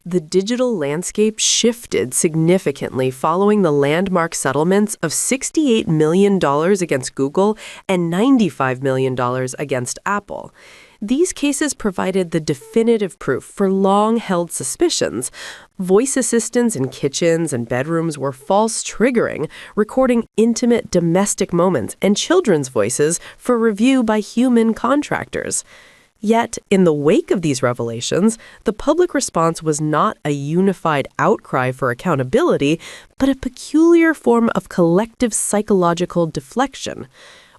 The digital landscape shifted significantly following the landmark settlements of $68 million against Google and $95 million against Apple. These cases provided the definitive proof for long-held suspicions. Voice assistants in kitchens and bedrooms were false triggering, recording intimate domestic moments and children's voices for review by human contractors. Yet, in the wake of these revelations, the public response was not a unified outcry for accountability, but a peculiar form of collective psychological deflection.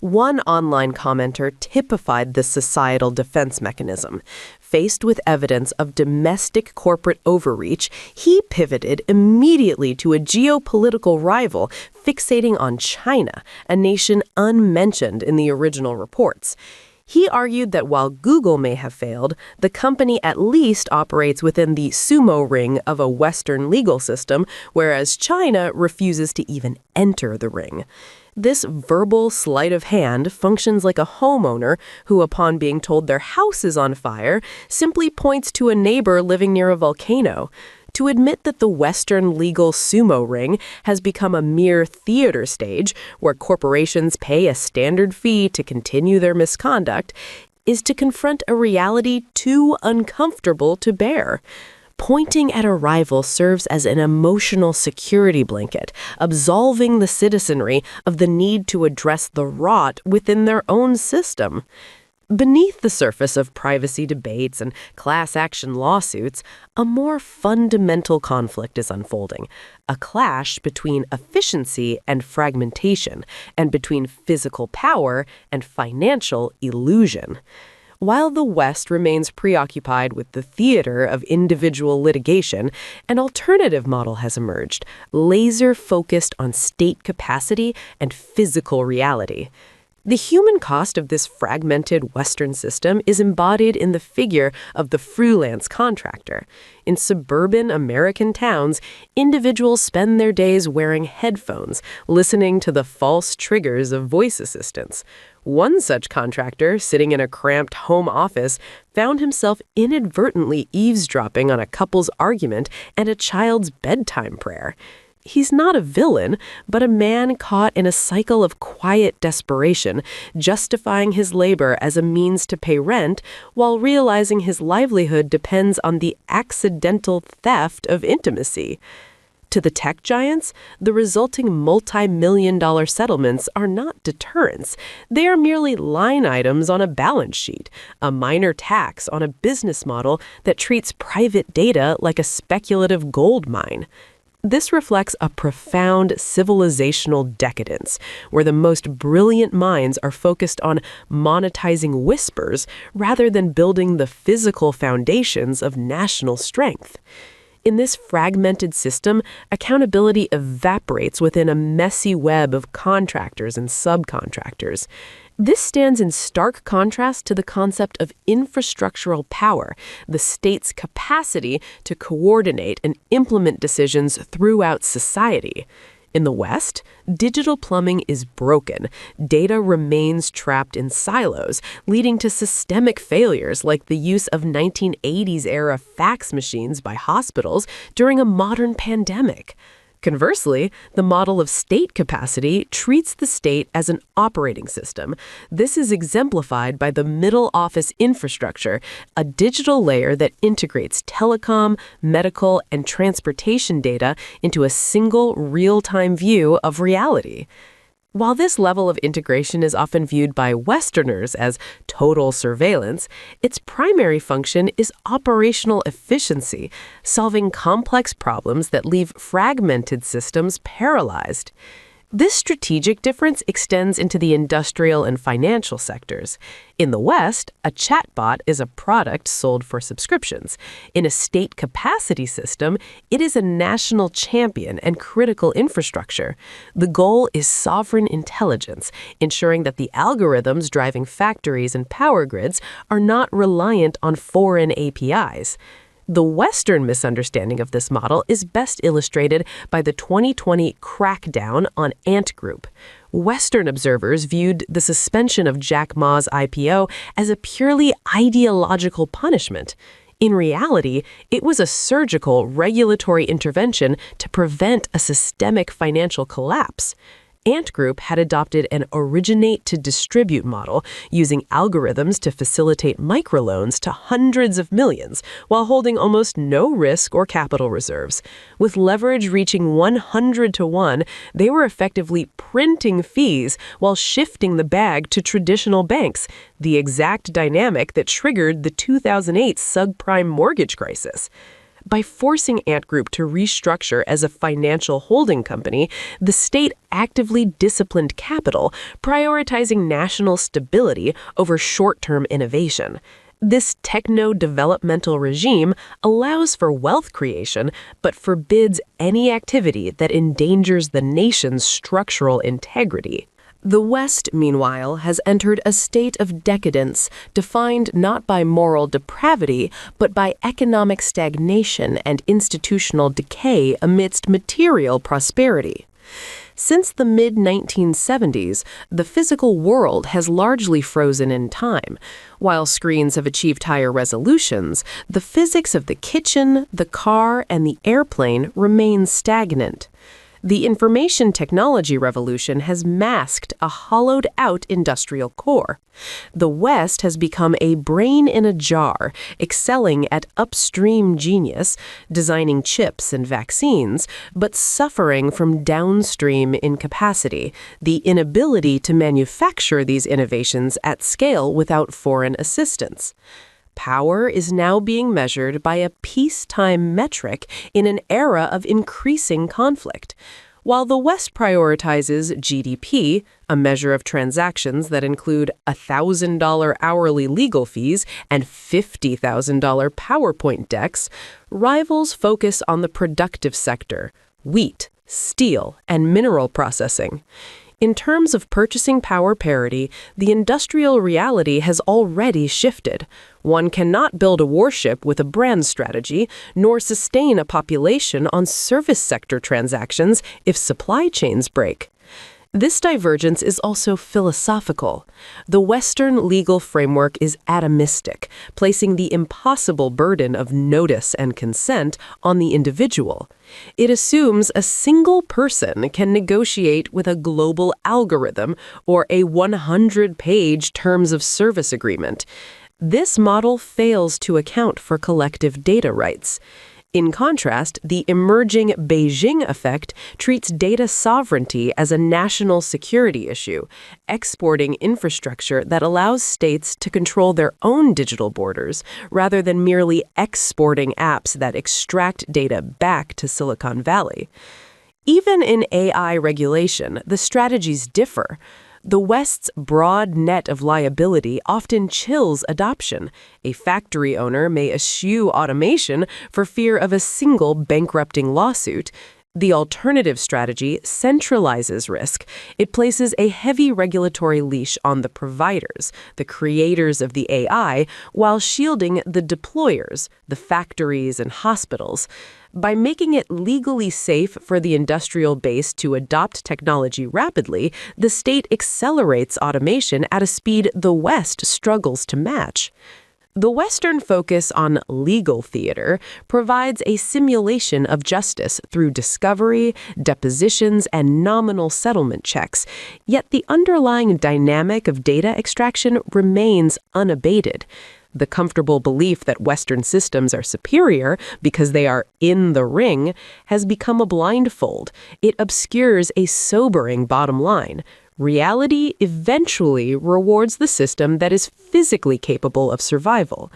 One online commenter typified this societal defense mechanism. Faced with evidence of domestic corporate overreach, he pivoted immediately to a geopolitical rival, fixating on China, a nation unmentioned in the original reports. He argued that while Google may have failed, the company at least operates within the sumo ring of a Western legal system, whereas China refuses to even enter the ring. This verbal sleight of hand functions like a homeowner who, upon being told their house is on fire, simply points to a neighbor living near a volcano. To admit that the Western legal sumo ring has become a mere theater stage where corporations pay a standard fee to continue their misconduct is to confront a reality too uncomfortable to bear. Pointing at a rival serves as an emotional security blanket, absolving the citizenry of the need to address the rot within their own system. Beneath the surface of privacy debates and class action lawsuits, a more fundamental conflict is unfolding, a clash between efficiency and fragmentation, and between physical power and financial illusion. While the West remains preoccupied with the theater of individual litigation, an alternative model has emerged, laser-focused on state capacity and physical reality. The human cost of this fragmented Western system is embodied in the figure of the freelance contractor. In suburban American towns, individuals spend their days wearing headphones, listening to the false triggers of voice assistants. One such contractor, sitting in a cramped home office, found himself inadvertently eavesdropping on a couple's argument and a child's bedtime prayer. He's not a villain, but a man caught in a cycle of quiet desperation, justifying his labor as a means to pay rent while realizing his livelihood depends on the accidental theft of intimacy. To the tech giants, the resulting multi-million-dollar settlements are not deterrents. They are merely line items on a balance sheet, a minor tax on a business model that treats private data like a speculative gold mine. This reflects a profound civilizational decadence, where the most brilliant minds are focused on monetizing whispers rather than building the physical foundations of national strength. In this fragmented system, accountability evaporates within a messy web of contractors and subcontractors. This stands in stark contrast to the concept of infrastructural power, the state's capacity to coordinate and implement decisions throughout society. In the West, digital plumbing is broken. Data remains trapped in silos, leading to systemic failures like the use of 1980s-era fax machines by hospitals during a modern pandemic. Conversely, the model of state capacity treats the state as an operating system. This is exemplified by the middle office infrastructure, a digital layer that integrates telecom, medical, and transportation data into a single real-time view of reality. While this level of integration is often viewed by Westerners as total surveillance, its primary function is operational efficiency, solving complex problems that leave fragmented systems paralyzed. This strategic difference extends into the industrial and financial sectors. In the West, a chatbot is a product sold for subscriptions. In a state capacity system, it is a national champion and critical infrastructure. The goal is sovereign intelligence, ensuring that the algorithms driving factories and power grids are not reliant on foreign APIs. The Western misunderstanding of this model is best illustrated by the 2020 crackdown on Ant Group. Western observers viewed the suspension of Jack Ma's IPO as a purely ideological punishment. In reality, it was a surgical regulatory intervention to prevent a systemic financial collapse. Ant Group had adopted an originate-to-distribute model using algorithms to facilitate microloans to hundreds of millions while holding almost no risk or capital reserves. With leverage reaching 100 to 1, they were effectively printing fees while shifting the bag to traditional banks, the exact dynamic that triggered the 2008 subprime mortgage crisis. By forcing Ant Group to restructure as a financial holding company, the state actively disciplined capital, prioritizing national stability over short-term innovation. This techno-developmental regime allows for wealth creation, but forbids any activity that endangers the nation's structural integrity. The West, meanwhile, has entered a state of decadence defined not by moral depravity, but by economic stagnation and institutional decay amidst material prosperity. Since the mid-1970s, the physical world has largely frozen in time. While screens have achieved higher resolutions, the physics of the kitchen, the car, and the airplane remain stagnant. The information technology revolution has masked a hollowed-out industrial core. The West has become a brain in a jar, excelling at upstream genius, designing chips and vaccines, but suffering from downstream incapacity, the inability to manufacture these innovations at scale without foreign assistance. Power is now being measured by a peacetime metric in an era of increasing conflict. While the West prioritizes GDP, a measure of transactions that include $1,000 hourly legal fees and $50,000 PowerPoint decks, rivals focus on the productive sector, wheat, steel, and mineral processing. In terms of purchasing power parity, the industrial reality has already shifted. One cannot build a warship with a brand strategy, nor sustain a population on service sector transactions if supply chains break. This divergence is also philosophical. The Western legal framework is atomistic, placing the impossible burden of notice and consent on the individual. It assumes a single person can negotiate with a global algorithm or a 100-page terms of service agreement. This model fails to account for collective data rights. In contrast, the emerging Beijing effect treats data sovereignty as a national security issue, exporting infrastructure that allows states to control their own digital borders, rather than merely exporting apps that extract data back to Silicon Valley. Even in AI regulation, the strategies differ. The West's broad net of liability often chills adoption. A factory owner may eschew automation for fear of a single bankrupting lawsuit. The alternative strategy centralizes risk. It places a heavy regulatory leash on the providers, the creators of the AI, while shielding the deployers, the factories and hospitals. By making it legally safe for the industrial base to adopt technology rapidly, the state accelerates automation at a speed the West struggles to match. The Western focus on legal theater provides a simulation of justice through discovery, depositions, and nominal settlement checks, yet the underlying dynamic of data extraction remains unabated. The comfortable belief that Western systems are superior because they are in the ring has become a blindfold. It obscures a sobering bottom line. Reality eventually rewards the system that is physically capable of survival.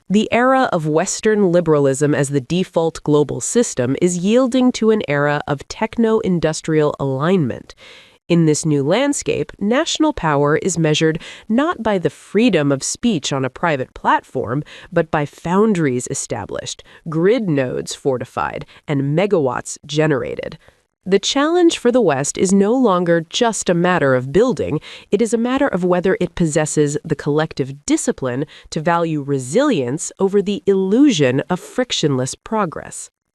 The era of Western liberalism as the default global system is yielding to an era of techno-industrial alignment. In this new landscape, national power is measured not by the freedom of speech on a private platform, but by foundries established, grid nodes fortified, and megawatts generated. The challenge for the West is no longer just a matter of building, it is a matter of whether it possesses the collective discipline to value resilience over the illusion of frictionless progress.